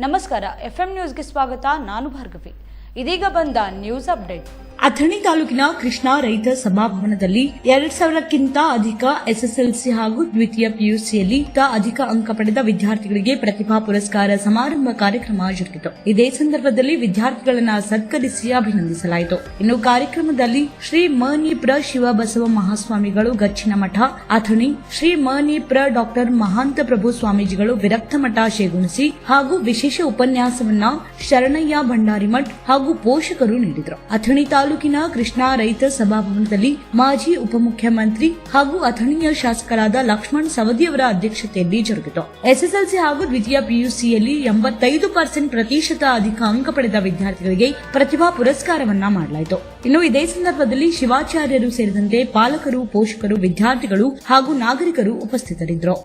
ನಮಸ್ಕಾರ, ಎಫ್ಎಂ ನ್ಯೂಸ್ಗೆ ಸ್ವಾಗತ. ನಾನು ಭಾರ್ಗವಿ. ಇದೀಗ ಬಂದ ನ್ಯೂಸ್ ಅಪ್ಡೇಟ್. ಅಥಣಿ ತಾಲೂಕಿನ ಕೃಷ್ಣಾ ರೈತ ಸಭಾಭವನದಲ್ಲಿ 2000ಕ್ಕಿಂತ ಅಧಿಕ ಎಸ್ಎಸ್ಎಲ್ಸಿ ಹಾಗೂ ದ್ವಿತೀಯ ಪಿಯುಸಿಯಲ್ಲಿ ಅಧಿಕ ಅಂಕ ಪಡೆದ ವಿದ್ಯಾರ್ಥಿಗಳಿಗೆ ಪ್ರತಿಭಾ ಪುರಸ್ಕಾರ ಸಮಾರಂಭ ಕಾರ್ಯಕ್ರಮ ಜರುಗಿತು. ಇದೇ ಸಂದರ್ಭದಲ್ಲಿ ವಿದ್ಯಾರ್ಥಿಗಳನ್ನು ಸತ್ಕರಿಸಿ ಅಭಿನಂದಿಸಲಾಯಿತು. ಇನ್ನು ಕಾರ್ಯಕ್ರಮದಲ್ಲಿ ಶ್ರೀ ಮನಿಪ್ರ ಶಿವಬಸವ ಮಹಾಸ್ವಾಮಿಗಳು ಗಚ್ಚಿನ ಮಠ ಅಥಣಿ, ಶ್ರೀ ಮನಿಪ್ರ ಡಾಕ್ಟರ್ ಮಹಾಂತ ಪ್ರಭು ಸ್ವಾಮೀಜಿಗಳು ವಿರಕ್ತ ಮಠ ಶೇಗುಣಸಿ ಹಾಗೂ ವಿಶೇಷ ಉಪನ್ಯಾಸವನ್ನ ಶರಣಯ್ಯ ಭಂಡಾರಿಮಠ್ ಹಾಗೂ ಪೋಷಕರು ನೀಡಿದರು. ಅಥಣಿ ತಾಲೂಕಿನ ಕೃಷ್ಣಾ ರೈತ ಸಭಾಭವನದಲ್ಲಿ ಮಾಜಿ ಉಪಮುಖ್ಯಮಂತ್ರಿ ಹಾಗೂ ಅಥಣಿಯ ಶಾಸಕರಾದ ಲಕ್ಷ್ಮಣ್ ಸವದಿಯವರ ಅಧ್ಯಕ್ಷತೆಯಲ್ಲಿ ಜರುಗಿತು. ಎಸ್ಎಸ್ಎಲ್ಸಿ ಹಾಗೂ ದ್ವಿತೀಯ ಪಿಯುಸಿಯಲ್ಲಿ 85% ಅಧಿಕ ಅಂಕ ಪಡೆದ ವಿದ್ಯಾರ್ಥಿಗಳಿಗೆ ಪ್ರತಿಭಾ ಪುರಸ್ಕಾರವನ್ನ ಮಾಡಲಾಯಿತು. ಇನ್ನು ಇದೇ ಸಂದರ್ಭದಲ್ಲಿ ಶಿವಾಚಾರ್ಯರು ಸೇರಿದಂತೆ ಪಾಲಕರು, ಪೋಷಕರು, ವಿದ್ಯಾರ್ಥಿಗಳು ಹಾಗೂ ನಾಗರಿಕರು ಉಪಸ್ಥಿತರಿದ್ದರು.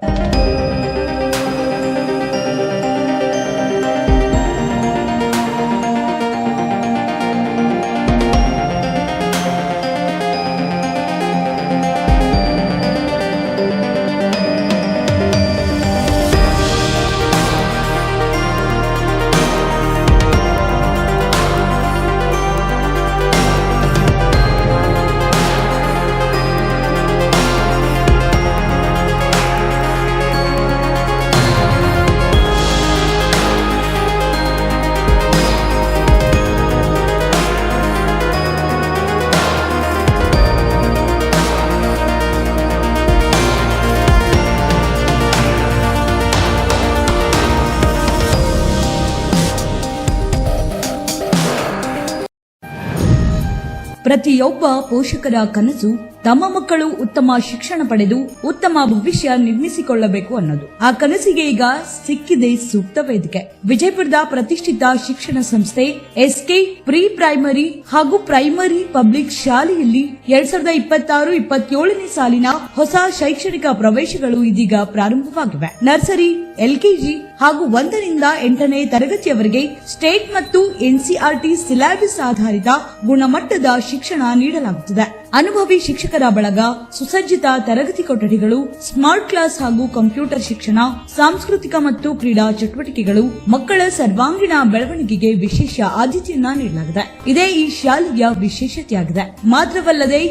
ಪ್ರತಿಯೊಬ್ಬ ಪೋಷಕರ ಕನಸು ತಮ್ಮ ಮಕ್ಕಳು ಉತ್ತಮ ಶಿಕ್ಷಣ ಪಡೆದು ಉತ್ತಮ ಭವಿಷ್ಯ ನಿರ್ಮಿಸಿಕೊಳ್ಳಬೇಕು ಅನ್ನೋದು. ಆ ಕನಸಿಗೆ ಈಗ ಸಿಕ್ಕಿದೆ ಸೂಕ್ತ ವೇದಿಕೆ. ವಿಜಯಪುರದ ಪ್ರತಿಷ್ಠಿತ ಶಿಕ್ಷಣ ಸಂಸ್ಥೆ ಎಸ್ಕೆ ಪ್ರೀ ಪ್ರೈಮರಿ ಹಾಗೂ ಪ್ರೈಮರಿ ಪಬ್ಲಿಕ್ ಶಾಲೆಯಲ್ಲಿ 2026-27ನೇ ಸಾಲಿನ ಹೊಸ ಶೈಕ್ಷಣಿಕ ಪ್ರವೇಶಗಳು ಇದೀಗ ಪ್ರಾರಂಭವಾಗಿವೆ. ನರ್ಸರಿ, ಎಲ್ಕೆಜಿ ಹಾಗೂ 1ರಿಂದ 8ನೇ ತರಗತಿಯವರೆಗೆ ಸ್ಟೇಟ್ ಮತ್ತು ಎನ್ಸಿಆರ್ಟಿ ಸಿಲೆಬಸ್ ಆಧಾರಿತ ಗುಣಮಟ್ಟದ ಶಿಕ್ಷಣ ನೀಡಲಾಗುತ್ತದೆ. ಅನುಭವಿ ಶಿಕ್ಷಕರ ಬಳಗ, ಸುಸಜ್ಜಿತ ತರಗತಿ ಕೊಠಡಿಗಳು, ಸ್ಮಾರ್ಟ್ ಕ್ಲಾಸ್ ಹಾಗೂ ಕಂಪ್ಯೂಟರ್ ಶಿಕ್ಷಣ, ಸಾಂಸ್ಕೃತಿಕ ಮತ್ತು ಕ್ರೀಡಾ ಚಟುವಟಿಕೆಗಳು, ಮಕ್ಕಳ ಸರ್ವಾಂಗೀಣ ಬೆಳವಣಿಗೆಗೆ ವಿಶೇಷ ಆದ್ಯತೆಯನ್ನ ನೀಡಲಾಗಿದೆ. ಇದೇ ಈ ಶಾಲೆಯ ವಿಶೇಷತೆಯಾಗಿದೆ. ಮಾತ್ರವಲ್ಲದೆ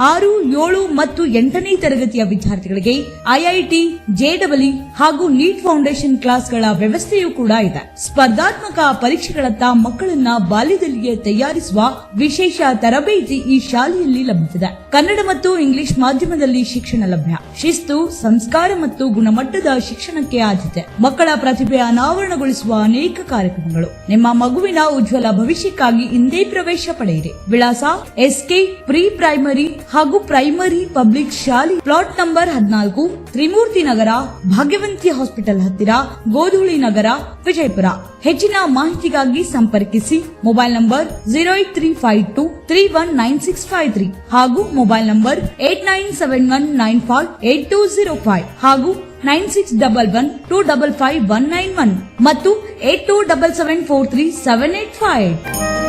6, 7 ಮತ್ತು 8ನೇ ತರಗತಿಯ ವಿದ್ಯಾರ್ಥಿಗಳಿಗೆ ಐಐಟಿ, ಜೆಡಬ್ಲ್ಇ ಹಾಗೂ ನೀಟ್ ಫೌಂಡೇಶನ್ ಕ್ಲಾಸ್ಗಳ ವ್ಯವಸ್ಥೆಯೂ ಕೂಡ ಇದೆ. ಸ್ಪರ್ಧಾತ್ಮಕ ಪರೀಕ್ಷೆಗಳತ್ತ ಮಕ್ಕಳನ್ನ ಬಾಲ್ಯದಲ್ಲಿಯೇ ತಯಾರಿಸುವ ವಿಶೇಷ ತರಬೇತಿ ಈ ಶಾಲೆಯಲ್ಲಿ ಲಭ್ಯವಿದೆ. ಕನ್ನಡ ಮತ್ತು ಇಂಗ್ಲಿಷ್ ಮಾಧ್ಯಮದಲ್ಲಿ ಶಿಕ್ಷಣ ಲಭ್ಯ. ಶಿಸ್ತು, ಸಂಸ್ಕಾರ ಮತ್ತು ಗುಣಮಟ್ಟದ ಶಿಕ್ಷಣಕ್ಕೆ ಆದ್ಯತೆ. ಮಕ್ಕಳ ಪ್ರತಿಭೆ ಅನಾವರಣಗೊಳಿಸುವ ಅನೇಕ ಕಾರ್ಯಕ್ರಮಗಳು. ನಿಮ್ಮ ಮಗುವಿನ ಉಜ್ವಲ ಭವಿಷ್ಯಕ್ಕಾಗಿ ಇಂದೇ ಪ್ರವೇಶ ಪಡೆಯಿರಿ. ವಿಳಾಸ ಎಸ್ಕೆ ಪ್ರೀ ಪ್ರೈಮರಿ ಹಾಗೂ ಪ್ರೈಮರಿ ಪಬ್ಲಿಕ್ ಶಾಲೆ, ಪ್ಲಾಟ್ ನಂಬರ್ 14, ತ್ರಿಮೂರ್ತಿ ನಗರ, ಭಾಗ್ಯವಂತಿ ಹಾಸ್ಪಿಟಲ್ ಹತ್ತಿರ, ಗೋಧೂಳಿ ನಗರ, ವಿಜಯಪುರ. ಹೆಚ್ಚಿನ ಮಾಹಿತಿಗಾಗಿ ಸಂಪರ್ಕಿಸಿ. ಮೊಬೈಲ್ ನಂಬರ್ 08352319653 ಹಾಗೂ ಮೊಬೈಲ್ ನಂಬರ್ 8971958205 ಹಾಗೂ 9611255191 ಮತ್ತು 8277437885.